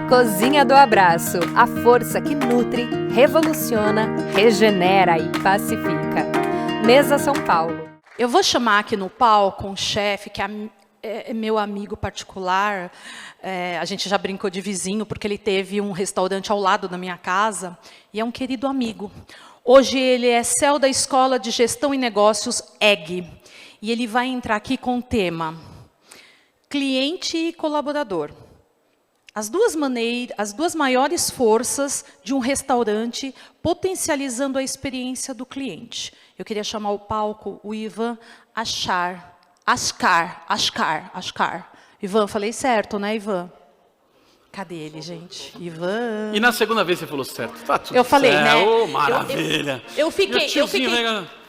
Cozinha do Abraço, a força que nutre, revoluciona, regenera e pacifica. Mesa São Paulo. Eu vou chamar aqui no palco um chefe que é meu amigo particular. A gente já brincou de vizinho, porque ele teve um restaurante ao lado da minha casa, e é um querido amigo. Hoje ele é CEO da Escola de Gestão e Negócios EG, e ele vai entrar aqui com o tema cliente e colaborador. As duas maiores forças de um restaurante potencializando a experiência do cliente. Eu queria chamar ao palco o Ivan Ashkar. Ivan, falei certo, né, Ivan? Cadê ele, gente? Ivan. E na segunda vez você falou certo. Tá tudo Eu falei, certo. né? Oh, maravilha. Eu fiquei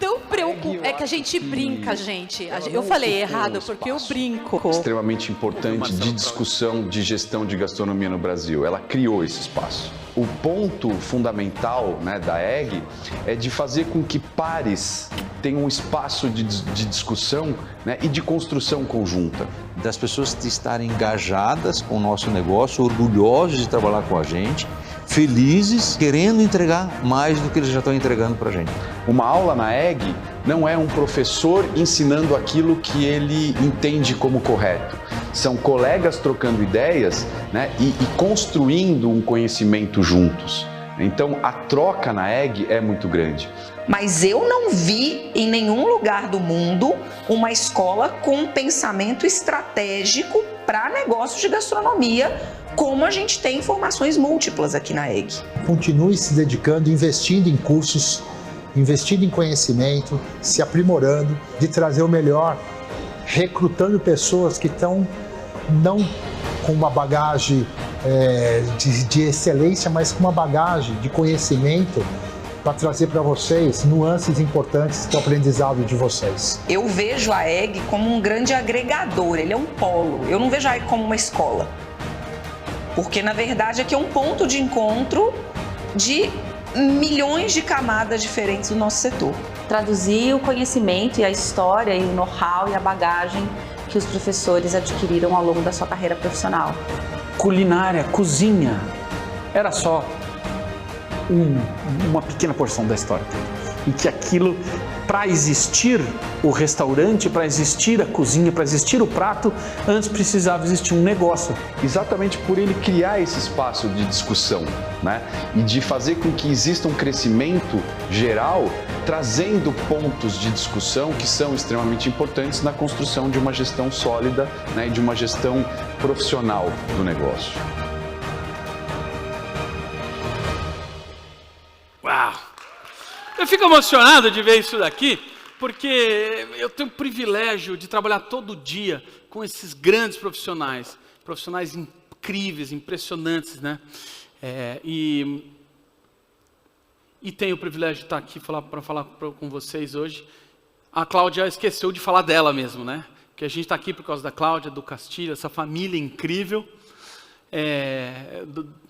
tão preocupada. É que a gente brinca, gente. Eu falei errado porque eu brinco. Extremamente importante de discussão de gestão de gastronomia no Brasil. Ela criou esse espaço. O ponto fundamental, né, da EG é de fazer com que pares tenham um espaço de discussão, né, e de construção conjunta. Das pessoas estarem engajadas com o nosso negócio, orgulhosos de trabalhar com a gente, felizes, querendo entregar mais do que eles já estão entregando para a gente. Uma aula na EG não é um professor ensinando aquilo que ele entende como correto. São colegas trocando ideias, né, e construindo um conhecimento juntos. Então, a troca na EG é muito grande. Mas eu não vi em nenhum lugar do mundo uma escola com um pensamento estratégico para negócios de gastronomia, como a gente tem formações múltiplas aqui na EG. Continue se dedicando, investindo em cursos, investindo em conhecimento, se aprimorando, de trazer o melhor, recrutando pessoas que estão não com uma bagagem de excelência, mas com uma bagagem de conhecimento para trazer para vocês nuances importantes do aprendizado de vocês. Eu vejo a EG como um grande agregador, ele é um polo. Eu não vejo a EG como uma escola. Porque, na verdade, aqui é um ponto de encontro de milhões de camadas diferentes do nosso setor. Traduzir o conhecimento e a história e o know-how e a bagagem que os professores adquiriram ao longo da sua carreira profissional. Culinária, cozinha, era só uma pequena porção da história dele. E que aquilo, para existir o restaurante, para existir a cozinha, para existir o prato, antes precisava existir um negócio. Exatamente por ele criar esse espaço de discussão, né? E de fazer com que exista um crescimento geral, trazendo pontos de discussão que são extremamente importantes na construção de uma gestão sólida, né? E de uma gestão profissional do negócio. Uau! Eu fico emocionado de ver isso daqui, porque eu tenho o privilégio de trabalhar todo dia com esses grandes profissionais, profissionais incríveis, impressionantes, né? E tenho o privilégio de estar aqui para falar com vocês hoje. A Cláudia esqueceu de falar dela mesmo, né? Que a gente está aqui por causa da Cláudia, do Castilho, essa família incrível,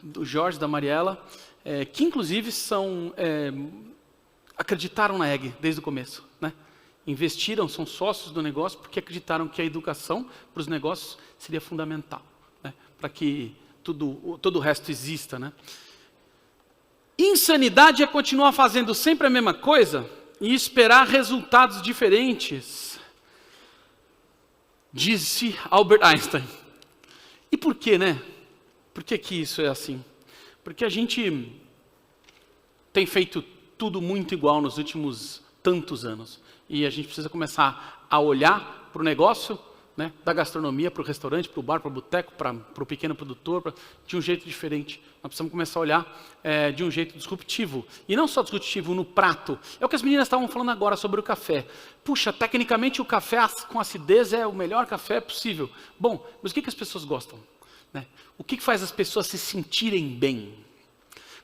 do Jorge, da Mariela, que inclusive acreditaram na EG desde o começo, né? Investiram, são sócios do negócio porque acreditaram que a educação para os negócios seria fundamental, né? Para que todo o resto exista, né? Insanidade é continuar fazendo sempre a mesma coisa e esperar resultados diferentes, disse Albert Einstein. E por quê, né? Por que isso é assim? Porque a gente tem feito tudo muito igual nos últimos tantos anos. E a gente precisa começar a olhar para o negócio, né, da gastronomia, para o restaurante, para o bar, para o boteco, para o pequeno produtor, de um jeito diferente. Nós precisamos começar a olhar de um jeito disruptivo. E não só disruptivo no prato. É o que as meninas estavam falando agora sobre o café. Puxa, tecnicamente o café com acidez é o melhor café possível. Bom, mas o que as pessoas gostam, né? O que faz as pessoas se sentirem bem?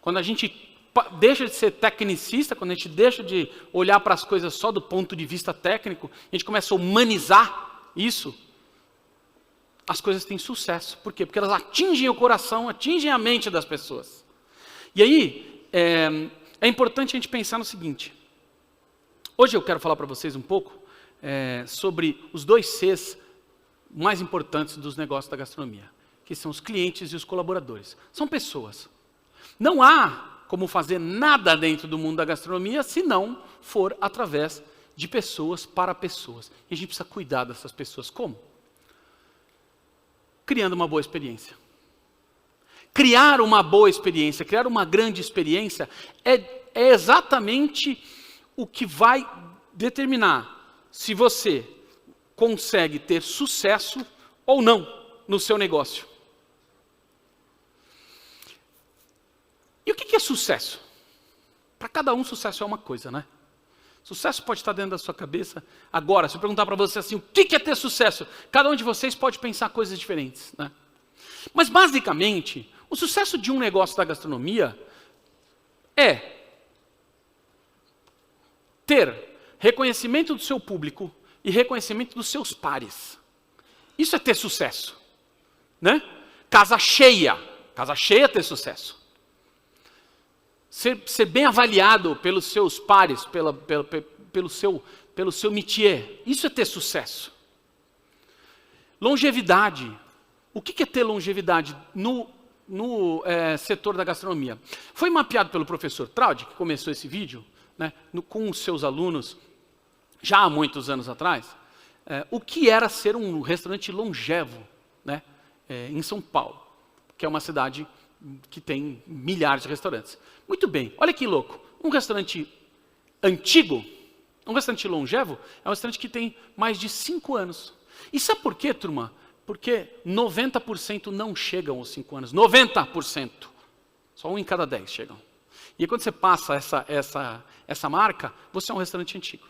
Quando a gente deixa de ser tecnicista, quando a gente deixa de olhar para as coisas só do ponto de vista técnico, a gente começa a humanizar isso, as coisas têm sucesso. Por quê? Porque elas atingem o coração, atingem a mente das pessoas. E aí, é importante a gente pensar no seguinte. Hoje eu quero falar para vocês um pouco sobre os 2 Cs mais importantes dos negócios da gastronomia. que são os clientes e os colaboradores. São pessoas. Não há como fazer nada dentro do mundo da gastronomia se não for através de pessoas para pessoas. E a gente precisa cuidar dessas pessoas. Como? Criando uma boa experiência. Criar uma boa experiência, criar uma grande experiência é exatamente o que vai determinar se você consegue ter sucesso ou não no seu negócio. E o que é sucesso? Para cada um, sucesso é uma coisa, né? Sucesso pode estar dentro da sua cabeça. Agora, se eu perguntar para você assim, o que é ter sucesso? Cada um de vocês pode pensar coisas diferentes, né? Mas, basicamente, o sucesso de um negócio da gastronomia é ter reconhecimento do seu público e reconhecimento dos seus pares. Isso é ter sucesso, né? Casa cheia é ter sucesso. Ser bem avaliado pelos seus pares, pelo seu métier, isso é ter sucesso. Longevidade. O que é ter longevidade no setor da gastronomia? Foi mapeado pelo professor Traud, que começou esse vídeo, né, com os seus alunos, já há muitos anos atrás, o que era ser um restaurante longevo, né, em São Paulo, que é uma cidade que tem milhares de restaurantes. Muito bem, olha que louco. Um restaurante antigo, um restaurante longevo, é um restaurante que tem mais de 5 anos. E sabe por quê, turma? Porque 90% não chegam aos 5 anos. 90%. Só 1 em cada 10 chegam. E aí, quando você passa essa marca, você é um restaurante antigo.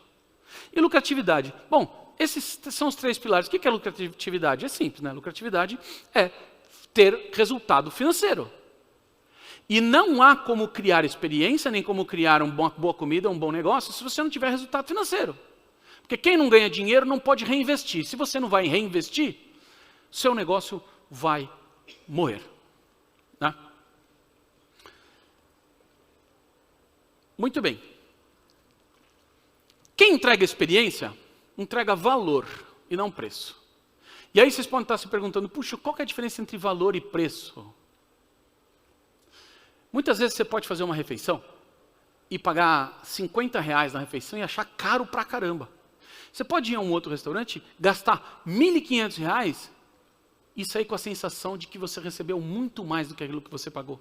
E lucratividade? Bom, esses são os 3 pilares. O que é lucratividade? É simples, né? Lucratividade é ter resultado financeiro. E não há como criar experiência, nem como criar uma boa comida, um bom negócio, se você não tiver resultado financeiro. Porque quem não ganha dinheiro não pode reinvestir. Se você não vai reinvestir, seu negócio vai morrer. Né? Muito bem. Quem entrega experiência, entrega valor e não preço. E aí vocês podem estar se perguntando, puxa, qual que é a diferença entre valor e preço? Muitas vezes você pode fazer uma refeição e pagar R$50 na refeição e achar caro pra caramba. Você pode ir a um outro restaurante, gastar R$1.500 e sair com a sensação de que você recebeu muito mais do que aquilo que você pagou.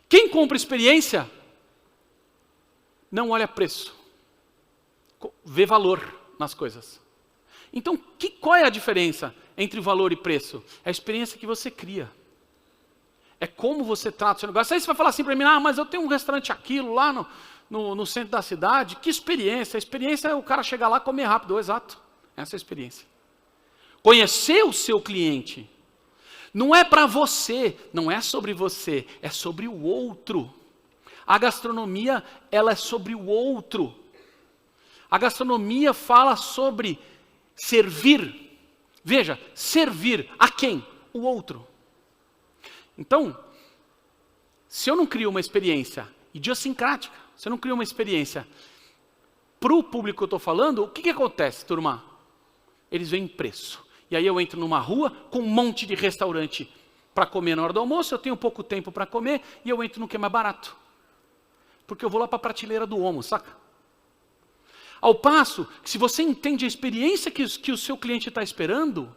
Quem compra experiência não olha preço, vê valor nas coisas. Então, qual é a diferença entre valor e preço? É a experiência que você cria. É como você trata o seu negócio. Aí você vai falar assim para mim, mas eu tenho um restaurante aquilo lá no centro da cidade. Que experiência? A experiência é o cara chegar lá e comer rápido. Exato. Essa é a experiência. Conhecer o seu cliente. Não é para você, não é sobre você, é sobre o outro. A gastronomia, ela é sobre o outro. A gastronomia fala sobre servir. Veja, servir a quem? O outro. Então, se eu não crio uma experiência idiosincrática, se eu não crio uma experiência para o público que eu estou falando, o que acontece, turma? Eles veem preço. E aí eu entro numa rua com um monte de restaurante para comer na hora do almoço, eu tenho pouco tempo para comer e eu entro no que é mais barato. Porque eu vou lá para a prateleira do homo, saca? Ao passo que se você entende a experiência que o seu cliente está esperando,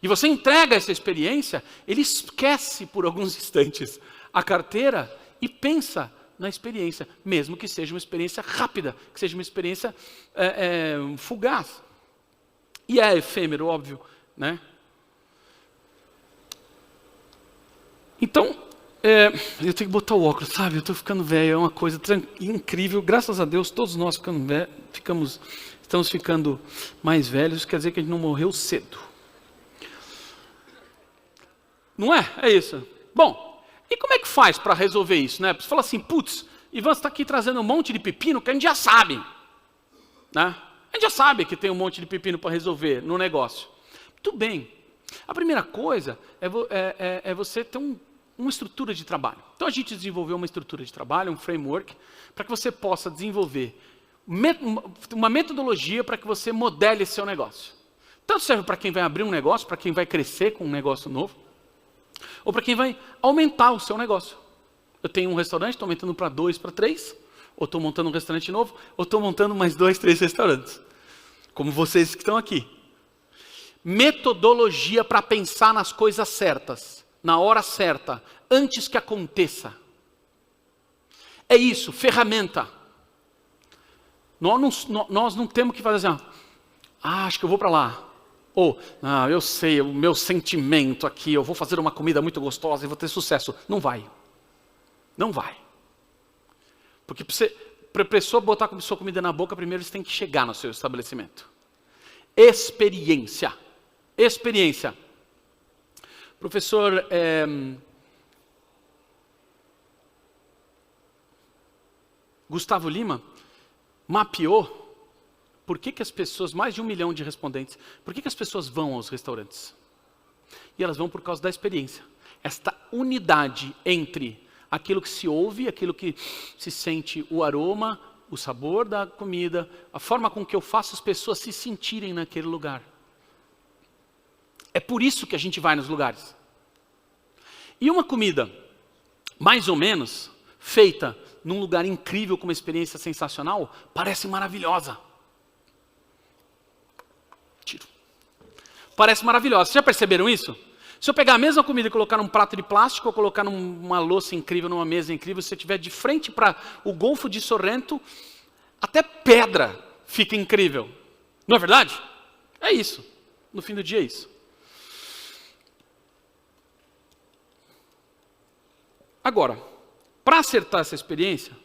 e você entrega essa experiência, ele esquece por alguns instantes a carteira e pensa na experiência, mesmo que seja uma experiência rápida, que seja uma experiência fugaz. E é efêmero, óbvio, né? Então, eu tenho que botar o óculos, sabe? Eu estou ficando velho, é uma coisa incrível. Graças a Deus, todos nós estamos ficando mais velhos, quer dizer que a gente não morreu cedo. Não é? É isso. Bom, e como é que faz para resolver isso, né? Você fala assim, putz, Ivan, você está aqui trazendo um monte de pepino que a gente já sabe. Né? A gente já sabe que tem um monte de pepino para resolver no negócio. Muito bem. A primeira coisa é você ter uma estrutura de trabalho. Então a gente desenvolveu uma estrutura de trabalho, um framework, para que você possa desenvolver uma metodologia para que você modele seu negócio. Tanto serve para quem vai abrir um negócio, para quem vai crescer com um negócio novo, ou para quem vai aumentar o seu negócio. Eu tenho um restaurante, estou aumentando para 2, para 3, ou estou montando um restaurante novo, ou estou montando mais 2, 3 restaurantes. Como vocês que estão aqui. Metodologia para pensar nas coisas certas, na hora certa, antes que aconteça. É isso, ferramenta. Nós não temos que fazer assim, acho que eu vou para lá. Ou, eu sei, o meu sentimento aqui, eu vou fazer uma comida muito gostosa e vou ter sucesso. Não vai. Não vai. Porque para a pessoa botar a sua comida na boca, primeiro você tem que chegar no seu estabelecimento. Experiência. Experiência. Professor Gustavo Lima mapeou por que as pessoas, mais de 1 milhão de respondentes, por que as pessoas vão aos restaurantes? E elas vão por causa da experiência. Esta unidade entre aquilo que se ouve, aquilo que se sente, o aroma, o sabor da comida, a forma com que eu faço as pessoas se sentirem naquele lugar. É por isso que a gente vai nos lugares. E uma comida, mais ou menos, feita num lugar incrível, com uma experiência sensacional, parece maravilhosa. Parece maravilhosa. Vocês já perceberam isso? Se eu pegar a mesma comida e colocar num prato de plástico, ou colocar numa louça incrível, numa mesa incrível, se você estiver de frente para o Golfo de Sorrento, até pedra fica incrível. Não é verdade? É isso. No fim do dia é isso. Agora, para acertar essa experiência,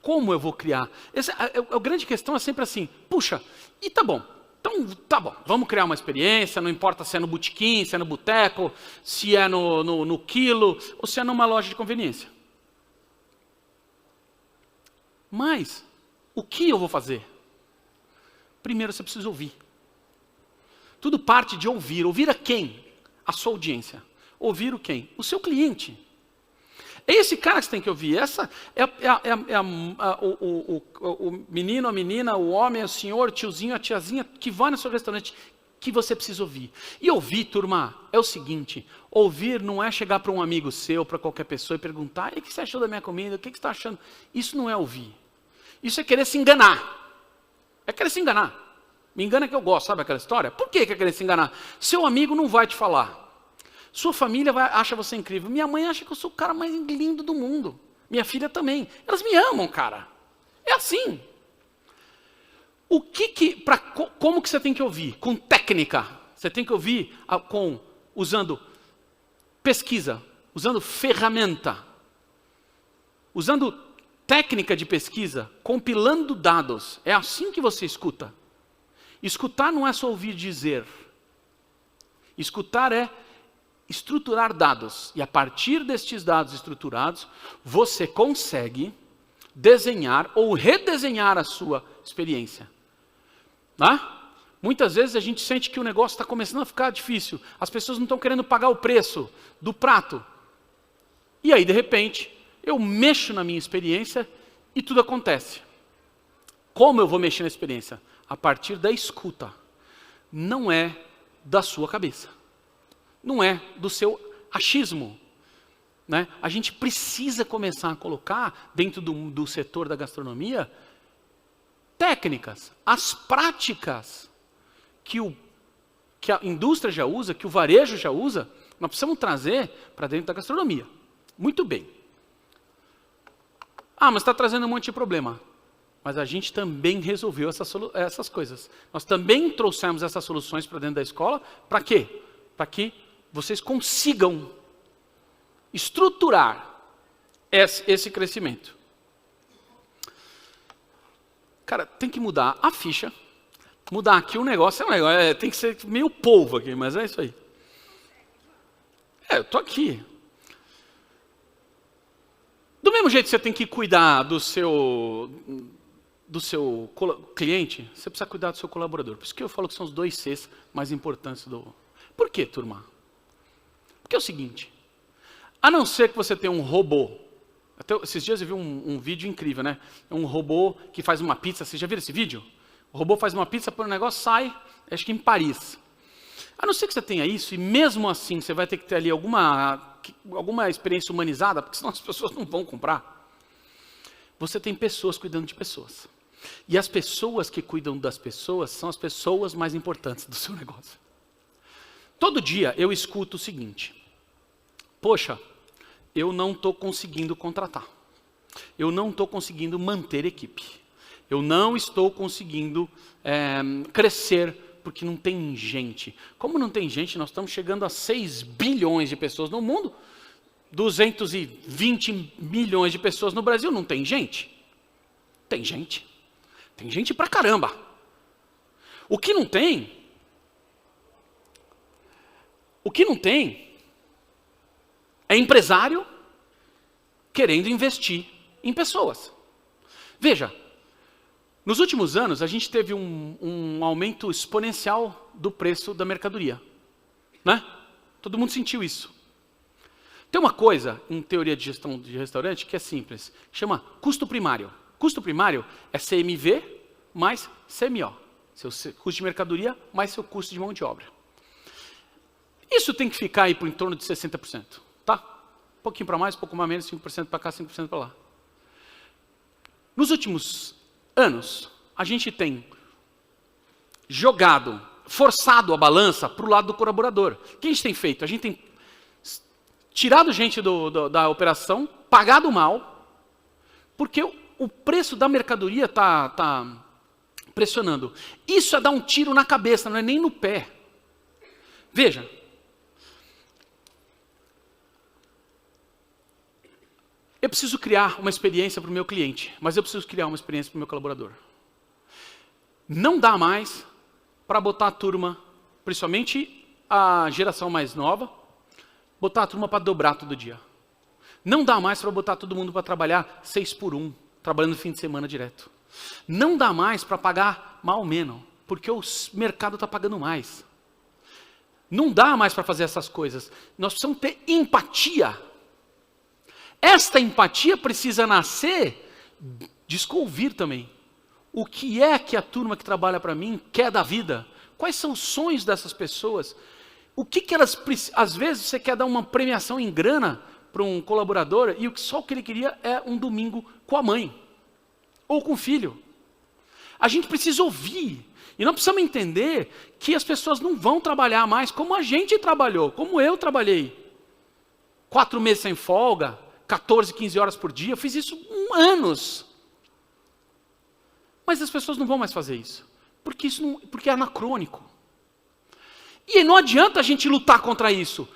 como eu vou criar? A grande questão é sempre assim, puxa, e tá bom. Então, tá bom, vamos criar uma experiência, não importa se é no botequim, se é no boteco, se é no quilo, ou se é numa loja de conveniência. Mas, o que eu vou fazer? Primeiro você precisa ouvir. Tudo parte de ouvir. Ouvir a quem? A sua audiência. Ouvir o quem? O seu cliente. É esse cara que você tem que ouvir. Essa o menino, a menina, o homem, o senhor, o tiozinho, a tiazinha que vai no seu restaurante, que você precisa ouvir. E ouvir, turma, é o seguinte: ouvir não é chegar para um amigo seu, para qualquer pessoa e perguntar: e o que você achou da minha comida? O que você está achando? Isso não é ouvir. Isso é querer se enganar. É querer se enganar. Me engana que eu gosto, sabe aquela história? Por que é querer se enganar? Seu amigo não vai te falar. Sua família acha você incrível. Minha mãe acha que eu sou o cara mais lindo do mundo. Minha filha também. Elas me amam, cara. É assim. Como que você tem que ouvir? Com técnica. Você tem que ouvir usando pesquisa, usando ferramenta, usando técnica de pesquisa, compilando dados. É assim que você escuta. Escutar não é só ouvir dizer. Escutar é estruturar dados. E a partir destes dados estruturados, você consegue desenhar ou redesenhar a sua experiência. Muitas vezes a gente sente que o negócio está começando a ficar difícil. As pessoas não estão querendo pagar o preço do prato. E aí, de repente, eu mexo na minha experiência e tudo acontece. Como eu vou mexer na experiência? A partir da escuta. Não é da sua cabeça. Não é do seu achismo. Né? A gente precisa começar a colocar, dentro do setor da gastronomia, técnicas, as práticas que a indústria já usa, que o varejo já usa, nós precisamos trazer para dentro da gastronomia. Muito bem. Mas está trazendo um monte de problema. Mas a gente também resolveu essas coisas. Nós também trouxemos essas soluções para dentro da escola. Para quê? Para que vocês consigam estruturar esse crescimento. Cara, tem que mudar a ficha. Mudar aqui o negócio, tem que ser meio polvo aqui, mas é isso aí. Eu estou aqui. Do mesmo jeito que você tem que cuidar do seu cliente, você precisa cuidar do seu colaborador. Por isso que eu falo que são os 2 Cs mais importantes do... Por quê, turma? Porque é o seguinte, a não ser que você tenha um robô, até esses dias eu vi um vídeo incrível, né? Um robô que faz uma pizza, vocês já viram esse vídeo? O robô faz uma pizza, põe um negócio, sai, acho que em Paris. A não ser que você tenha isso, e mesmo assim você vai ter que ter ali alguma experiência humanizada, porque senão as pessoas não vão comprar. Você tem pessoas cuidando de pessoas. E as pessoas que cuidam das pessoas são as pessoas mais importantes do seu negócio. Todo dia eu escuto o seguinte: poxa, eu não estou conseguindo contratar. Eu não estou conseguindo manter equipe. Eu não estou conseguindo crescer porque não tem gente. Como não tem gente, nós estamos chegando a 6 bilhões de pessoas no mundo. 220 milhões de pessoas no Brasil. Não tem gente? Tem gente. Tem gente pra caramba. O que não tem é empresário querendo investir em pessoas. Veja, nos últimos anos a gente teve um aumento exponencial do preço da mercadoria. Né? Todo mundo sentiu isso. Tem uma coisa em teoria de gestão de restaurante que é simples, chama custo primário. Custo primário é CMV mais CMO. Seu custo de mercadoria mais seu custo de mão de obra. Isso tem que ficar aí por em torno de 60%. Tá? Um pouquinho para mais, um pouco mais menos, 5% para cá, 5% para lá. Nos últimos anos, a gente tem forçado a balança para o lado do colaborador. O que a gente tem feito? A gente tem tirado gente da operação, pagado mal, porque o preço da mercadoria está pressionando. Isso é dar um tiro na cabeça, não é nem no pé. Veja. Eu preciso criar uma experiência para o meu cliente, mas eu preciso criar uma experiência para o meu colaborador. Não dá mais para botar a turma, principalmente a geração mais nova, botar a turma para dobrar todo dia. Não dá mais para botar todo mundo para trabalhar 6 por 1, trabalhando no fim de semana direto. Não dá mais para pagar mal ou menos, porque o mercado está pagando mais. Não dá mais para fazer essas coisas. Nós precisamos ter empatia. Esta empatia precisa nascer de ouvir também. O que é que a turma que trabalha para mim quer da vida? Quais são os sonhos dessas pessoas? O que elas precisam? Às vezes você quer dar uma premiação em grana para um colaborador e só o que ele queria é um domingo com a mãe ou com o filho. A gente precisa ouvir. E nós precisamos entender que as pessoas não vão trabalhar mais como a gente trabalhou, como eu trabalhei. 4 meses sem folga, 14, 15 horas por dia, eu fiz isso anos. Mas as pessoas não vão mais fazer isso, porque é anacrônico. E não adianta a gente lutar contra isso.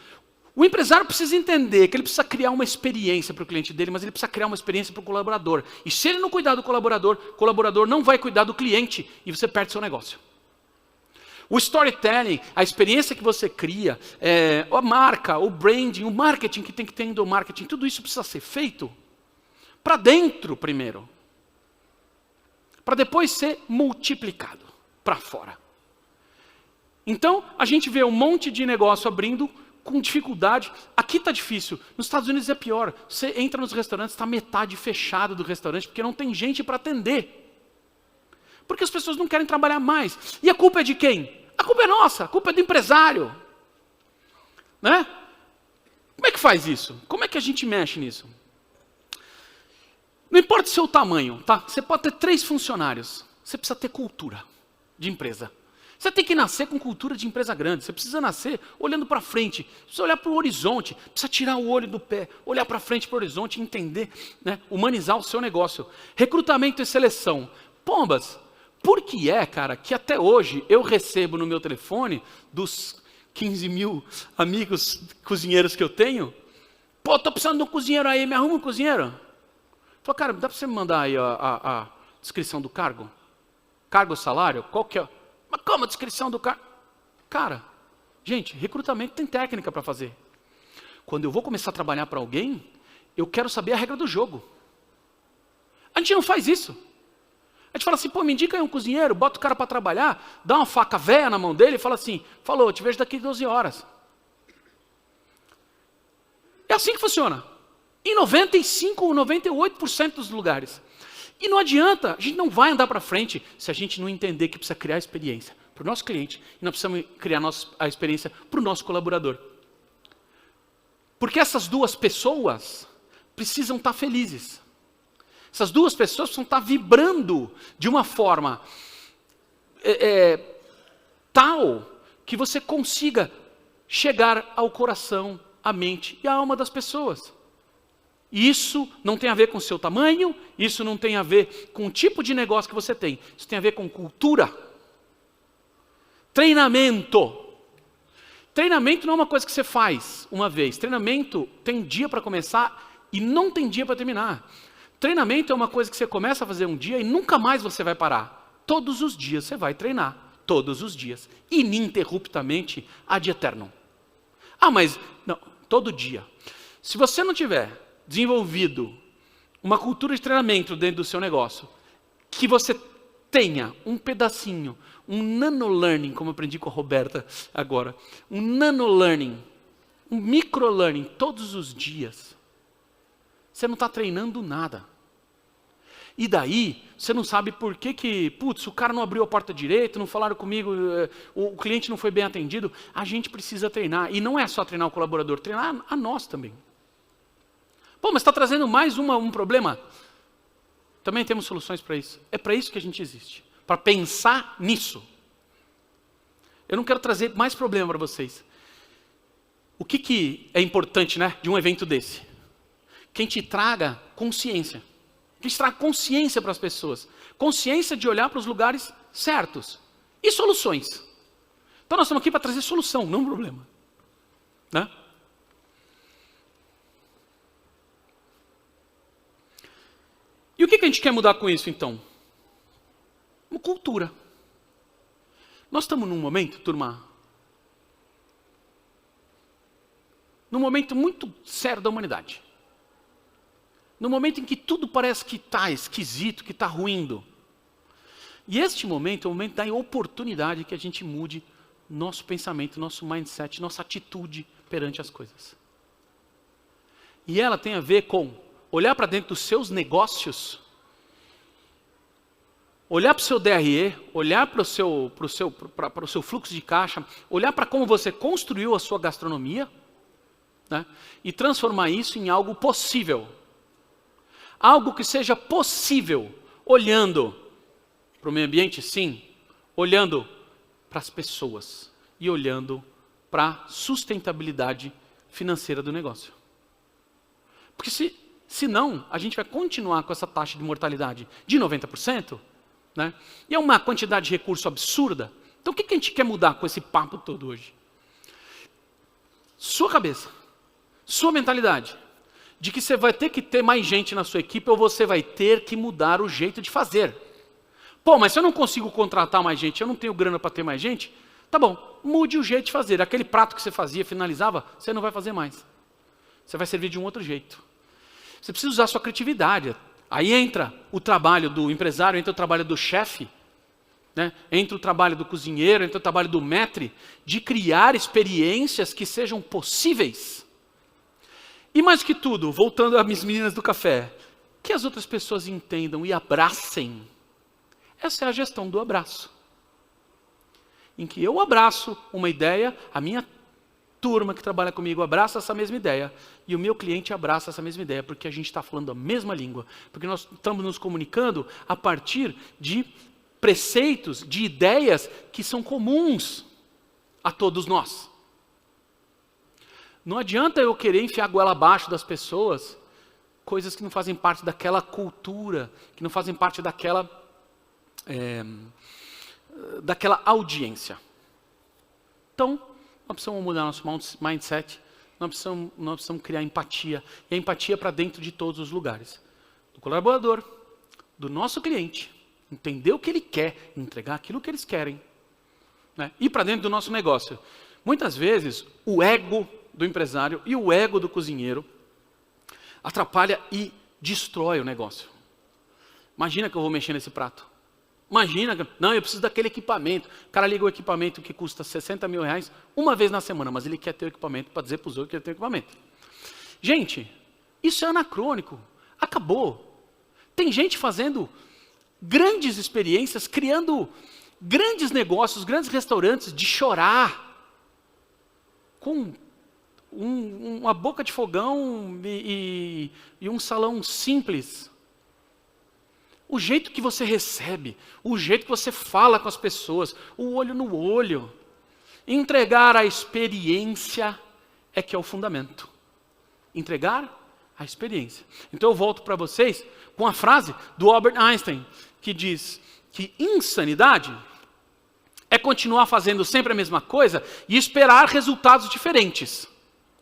O empresário precisa entender que ele precisa criar uma experiência para o cliente dele, mas ele precisa criar uma experiência para o colaborador. E se ele não cuidar do colaborador, o colaborador não vai cuidar do cliente e você perde seu negócio. O storytelling, a experiência que você cria, a marca, o branding, o marketing que tem que ter do marketing, tudo isso precisa ser feito para dentro primeiro. Para depois ser multiplicado para fora. Então, a gente vê um monte de negócio abrindo com dificuldade. Aqui está difícil, nos Estados Unidos é pior. Você entra nos restaurantes, está metade fechado do restaurante, porque não tem gente para atender. Porque as pessoas não querem trabalhar mais. E a culpa é de quem? A culpa é nossa, a culpa é do empresário. Né? Como é que faz isso? Como é que a gente mexe nisso? Não importa o seu tamanho, tá? Você pode ter 3 funcionários. Você precisa ter cultura de empresa. Você tem que nascer com cultura de empresa grande. Você precisa nascer olhando para frente. Precisa olhar para o horizonte. Precisa tirar o olho do pé. Olhar para frente, para o horizonte, entender, né? Humanizar o seu negócio. Recrutamento e seleção. Pombas, por que cara, que até hoje eu recebo no meu telefone, dos 15 mil amigos cozinheiros que eu tenho, pô, tô precisando de um cozinheiro aí, me arruma um cozinheiro? Falei, cara, dá para você me mandar aí a descrição do cargo? Cargo, salário? Qual que é? Mas como a descrição do cargo? Cara, gente, recrutamento tem técnica para fazer. Quando eu vou começar a trabalhar para alguém, eu quero saber a regra do jogo. A gente não faz isso. A gente fala assim, pô, me indica aí um cozinheiro, bota o cara para trabalhar, dá uma faca velha na mão dele e fala assim, falou, eu te vejo daqui 12 horas. É assim que funciona. Em 95 ou 98% dos lugares. E não adianta, a gente não vai andar para frente se a gente não entender que precisa criar experiência. para o nosso cliente, e nós precisamos criar a experiência para o nosso colaborador. Porque essas duas pessoas precisam estar felizes. Essas duas pessoas precisam estar vibrando de uma forma tal que você consiga chegar ao coração, à mente e à alma das pessoas. E isso não tem a ver com o seu tamanho, isso não tem a ver com o tipo de negócio que você tem. Isso tem a ver com cultura. Treinamento. Treinamento não é uma coisa que você faz uma vez. Treinamento tem dia para começar e não tem dia para terminar. Treinamento é uma coisa que você começa a fazer um dia e nunca mais você vai parar. Todos os dias você vai treinar. Todos os dias. Ininterruptamente, ad eternum. Ah, mas não, todo dia. Se você não tiver desenvolvido uma cultura de treinamento dentro do seu negócio, que você tenha um pedacinho, um nano-learning, como eu aprendi com a Roberta agora, um nano-learning, um micro-learning todos os dias, você não está treinando nada. E daí, você não sabe por que, putz, o cara não abriu a porta direito, não falaram comigo, o cliente não foi bem atendido. A gente precisa treinar. E não é só treinar o colaborador, treinar a nós também. Pô, mas está trazendo mais um problema? Também temos soluções para isso. É para isso que a gente existe. Para pensar nisso. Eu não quero trazer mais problema para vocês. O que é importante, né, de um evento desse? Que a gente traga consciência. Que a gente traga consciência para as pessoas. Consciência de olhar para os lugares certos. E soluções. Então nós estamos aqui para trazer solução, não um problema. Né? E o que a gente quer mudar com isso, então? Uma cultura. Nós estamos num momento, turma, num momento muito sério da humanidade. Num momento em que tudo parece que está esquisito, que está ruindo. E este momento é o momento da oportunidade que a gente mude nosso pensamento, nosso mindset, nossa atitude perante as coisas. E ela tem a ver com olhar para dentro dos seus negócios, olhar para o seu DRE, olhar para o seu fluxo de caixa, olhar para como você construiu a sua gastronomia, né, e transformar isso em algo possível. Algo que seja possível, olhando para o meio ambiente, sim, olhando para as pessoas e olhando para a sustentabilidade financeira do negócio. Porque se não, a gente vai continuar com essa taxa de mortalidade de 90%, né? E é uma quantidade de recurso absurda. Então o que a gente quer mudar com esse papo todo hoje? Sua cabeça, sua mentalidade, de que você vai ter que ter mais gente na sua equipe ou você vai ter que mudar o jeito de fazer. Pô, mas se eu não consigo contratar mais gente, eu não tenho grana para ter mais gente, tá bom, mude o jeito de fazer. Aquele prato que você fazia, finalizava, você não vai fazer mais. Você vai servir de um outro jeito. Você precisa usar a sua criatividade. Aí entra o trabalho do empresário, entra o trabalho do chefe, né? Entra o trabalho do cozinheiro, entra o trabalho do maître, de criar experiências que sejam possíveis. E mais que tudo, voltando às meninas do café, que as outras pessoas entendam e abracem. Essa é a gestão do abraço. Em que eu abraço uma ideia, a minha turma que trabalha comigo abraça essa mesma ideia, e o meu cliente abraça essa mesma ideia, porque a gente está falando a mesma língua, porque nós estamos nos comunicando a partir de preceitos, de ideias que são comuns a todos nós. Não adianta eu querer enfiar a goela abaixo das pessoas coisas que não fazem parte daquela cultura, que não fazem parte daquela audiência. Então, nós precisamos mudar nosso mindset, nós precisamos criar empatia. E a empatia para dentro de todos os lugares. Do colaborador, do nosso cliente, entender o que ele quer, entregar aquilo que eles querem, né? E para dentro do nosso negócio. Muitas vezes, o ego do empresário e o ego do cozinheiro atrapalha e destrói o negócio. Imagina que eu vou mexer nesse prato. Imagina, não, eu preciso daquele equipamento. O cara liga o equipamento que custa 60 mil reais uma vez na semana, mas ele quer ter o equipamento para dizer para os outros que ele tem o equipamento. Gente, isso é anacrônico. Acabou. Tem gente fazendo grandes experiências, criando grandes negócios, grandes restaurantes de chorar com uma boca de fogão e um salão simples. O jeito que você recebe, o jeito que você fala com as pessoas, o olho no olho. Entregar a experiência é que é o fundamento. Entregar a experiência. Então eu volto para vocês com a frase do Albert Einstein, que diz que insanidade é continuar fazendo sempre a mesma coisa e esperar resultados diferentes.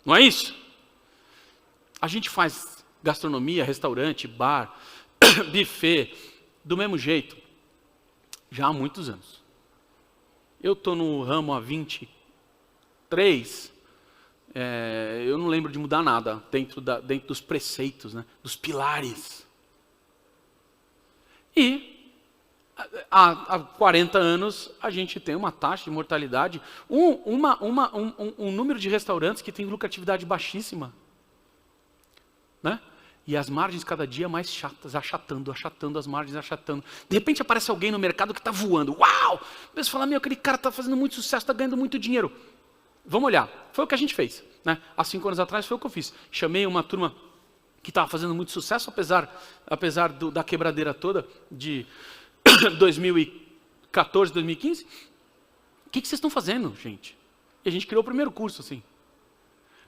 Não é isso? A gente faz gastronomia, restaurante, bar, buffet, do mesmo jeito, já há muitos anos. Eu estou no ramo há 23, eu não lembro de mudar nada dentro dos preceitos, né, dos pilares. E há 40 anos a gente tem uma taxa de mortalidade, um número de restaurantes que tem lucratividade baixíssima, né? E as margens cada dia mais chatas, achatando as margens, achatando. De repente aparece alguém no mercado que está voando. Uau! Você fala, meu, aquele cara está fazendo muito sucesso, está ganhando muito dinheiro. Vamos olhar. Foi o que a gente fez, né? Há 5 anos atrás foi o que eu fiz. Chamei uma turma que estava fazendo muito sucesso, apesar da quebradeira toda de 2014, 2015. O que vocês estão fazendo, gente? E a gente criou o primeiro curso, assim.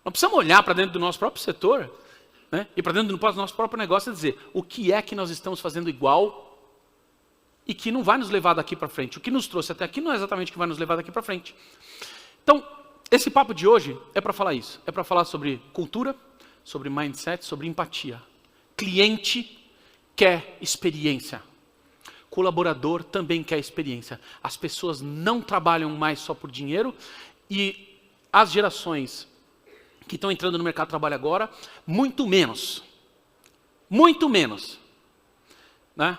Nós precisamos olhar para dentro do nosso próprio setor, né? E para dentro do nosso próprio negócio e dizer o que é que nós estamos fazendo igual e que não vai nos levar daqui para frente. O que nos trouxe até aqui não é exatamente o que vai nos levar daqui para frente. Então, esse papo de hoje é para falar isso. É para falar sobre cultura, sobre mindset, sobre empatia. Cliente quer experiência. Colaborador também quer experiência. As pessoas não trabalham mais só por dinheiro e as gerações que estão entrando no mercado de trabalho agora, muito menos. Muito menos. Né?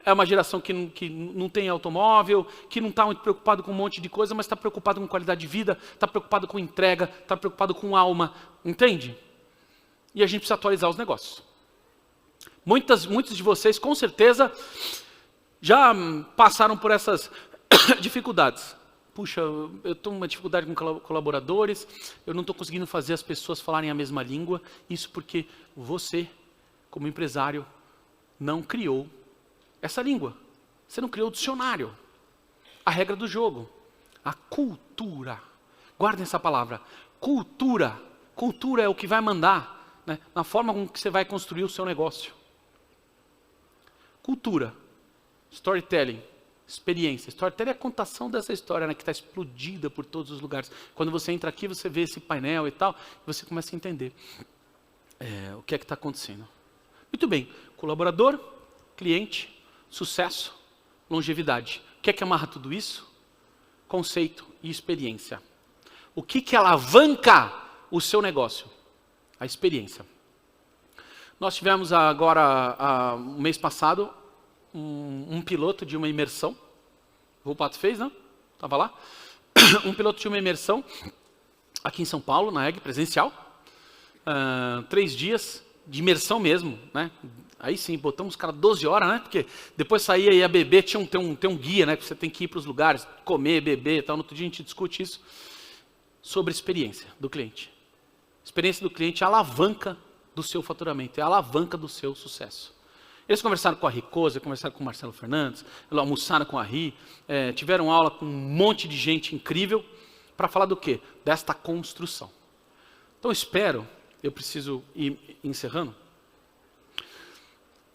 É uma geração que não tem automóvel, que não está muito preocupado com um monte de coisa, mas está preocupado com qualidade de vida, está preocupado com entrega, está preocupado com alma. Entende? E a gente precisa atualizar os negócios. Muitos de vocês, com certeza, já passaram por essas dificuldades. Puxa, eu estou com uma dificuldade com colaboradores, eu não estou conseguindo fazer as pessoas falarem a mesma língua. Isso porque você, como empresário, não criou essa língua. Você não criou o dicionário. A regra do jogo. A cultura. Guardem essa palavra. Cultura. Cultura é o que vai mandar, né, na forma com que você vai construir o seu negócio. Cultura. Storytelling. Experiência. Storytelling é a contação dessa história, né, que está explodida por todos os lugares. Quando você entra aqui, você vê esse painel e tal, e você começa a entender o que é que está acontecendo. Muito bem. Colaborador, cliente, sucesso, longevidade. O que é que amarra tudo isso? Conceito e experiência. O que alavanca o seu negócio? A experiência. Nós tivemos agora, no mês passado, um piloto de uma imersão. O Pato fez, né? Estava lá. Um piloto de uma imersão aqui em São Paulo, na EG, presencial. 3 dias de imersão mesmo, né? Aí sim, botamos os caras 12 horas, né? Porque depois saía e ia beber, tem um guia, né? Que você tem que ir para os lugares, comer, beber e tal. No outro dia a gente discute isso sobre experiência do cliente. Experiência do cliente é a alavanca do seu faturamento, é a alavanca do seu sucesso. Eles conversaram com a Ricosa, conversaram com o Marcelo Fernandes, almoçaram com a Ri, tiveram aula com um monte de gente incrível para falar do quê? Desta construção. Então eu preciso ir encerrando.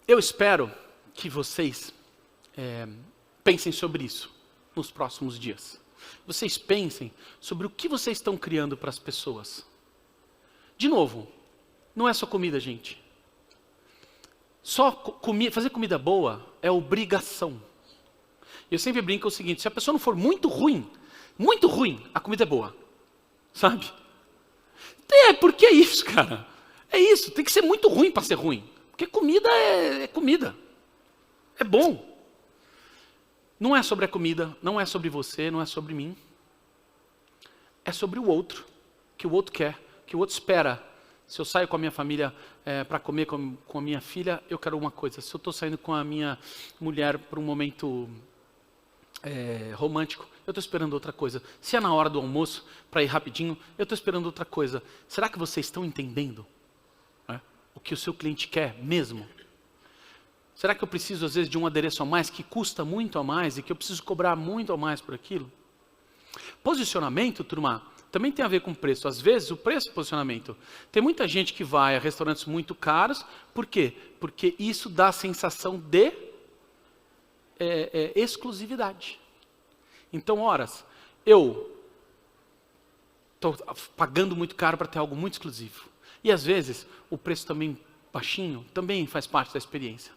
Eu espero que vocês pensem sobre isso nos próximos dias. Vocês pensem sobre o que vocês estão criando para as pessoas. De novo, não é só comida, gente. Fazer comida boa é obrigação. Eu sempre brinco o seguinte, se a pessoa não for muito ruim, a comida é boa. Sabe? Porque é isso, cara. É isso, tem que ser muito ruim para ser ruim. Porque comida é comida. É bom. Não é sobre a comida, não é sobre você, não é sobre mim. É sobre o outro. O que o outro quer, o que o outro espera. Se eu saio com a minha família para comer com a minha filha, eu quero uma coisa. Se eu estou saindo com a minha mulher para um momento romântico, eu estou esperando outra coisa. Se é na hora do almoço, para ir rapidinho, eu estou esperando outra coisa. Será que vocês estão entendendo o que o seu cliente quer mesmo? Será que eu preciso, às vezes, de um adereço a mais que custa muito a mais e que eu preciso cobrar muito a mais por aquilo? Posicionamento, turma, também tem a ver com preço. Às vezes, o preço e posicionamento. Tem muita gente que vai a restaurantes muito caros. Por quê? Porque isso dá a sensação de exclusividade. Então, horas, eu estou pagando muito caro para ter algo muito exclusivo. E, às vezes, o preço também baixinho também faz parte da experiência.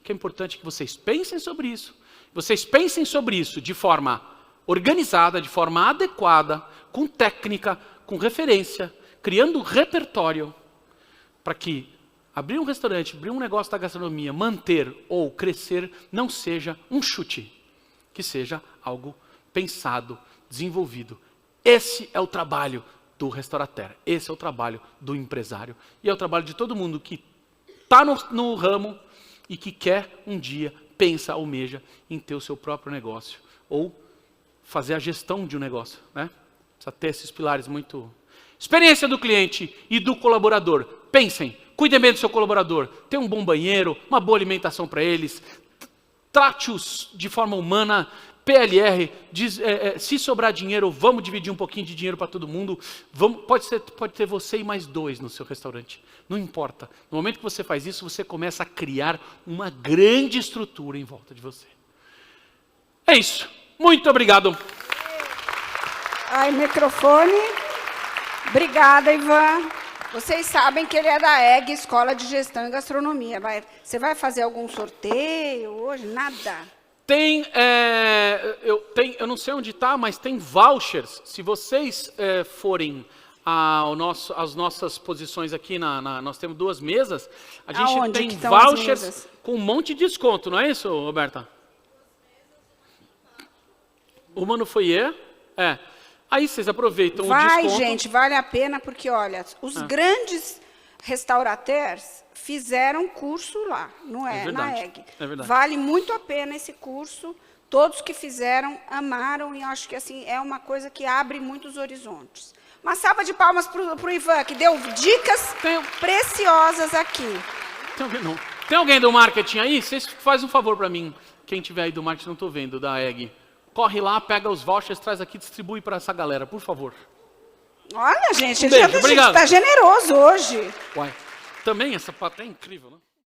O que é importante é que vocês pensem sobre isso. Vocês pensem sobre isso de forma organizada, de forma adequada, com técnica, com referência, criando um repertório para que abrir um restaurante, abrir um negócio da gastronomia, manter ou crescer, não seja um chute, que seja algo pensado, desenvolvido. Esse é o trabalho do restaurateur, esse é o trabalho do empresário e é o trabalho de todo mundo que está no ramo e que quer um dia, pensa, almeja em ter o seu próprio negócio ou fazer a gestão de um negócio, né? Precisa ter esses pilares muito... Experiência do cliente e do colaborador. Pensem, cuidem bem do seu colaborador. Tenha um bom banheiro, uma boa alimentação para eles. Trate-os de forma humana. PLR, se sobrar dinheiro, vamos dividir um pouquinho de dinheiro para todo mundo. Pode ter você e mais 2 no seu restaurante. Não importa. No momento que você faz isso, você começa a criar uma grande estrutura em volta de você. É isso. Muito obrigado. Ai, microfone. Obrigada, Ivan. Vocês sabem que ele é da EG, Escola de Gestão e Gastronomia. Você vai fazer algum sorteio hoje? Nada. Eu não sei onde está, mas tem vouchers. Se vocês forem às nossas posições aqui, nós temos 2 mesas, a gente Aonde tem que estão vouchers com um monte de desconto, não é isso, Roberta? Uma no foyer? Aí vocês aproveitam o desconto. Vai, gente, vale a pena, porque, olha, os grandes restaurateurs fizeram curso lá, não é? Verdade, na EG. é verdade. Vale muito a pena esse curso. Todos que fizeram amaram e acho que assim é uma coisa que abre muitos horizontes. Uma salva de palmas para o Ivan, que deu dicas preciosas aqui. Tem alguém do marketing aí? Vocês fazem um favor para mim. Quem tiver aí do marketing, não estou vendo, da EG. Corre lá, pega os vouchers, traz aqui, distribui para essa galera, por favor. Olha, gente, Beijo, obrigado. está generoso hoje. Uai, também essa plateia é incrível, né?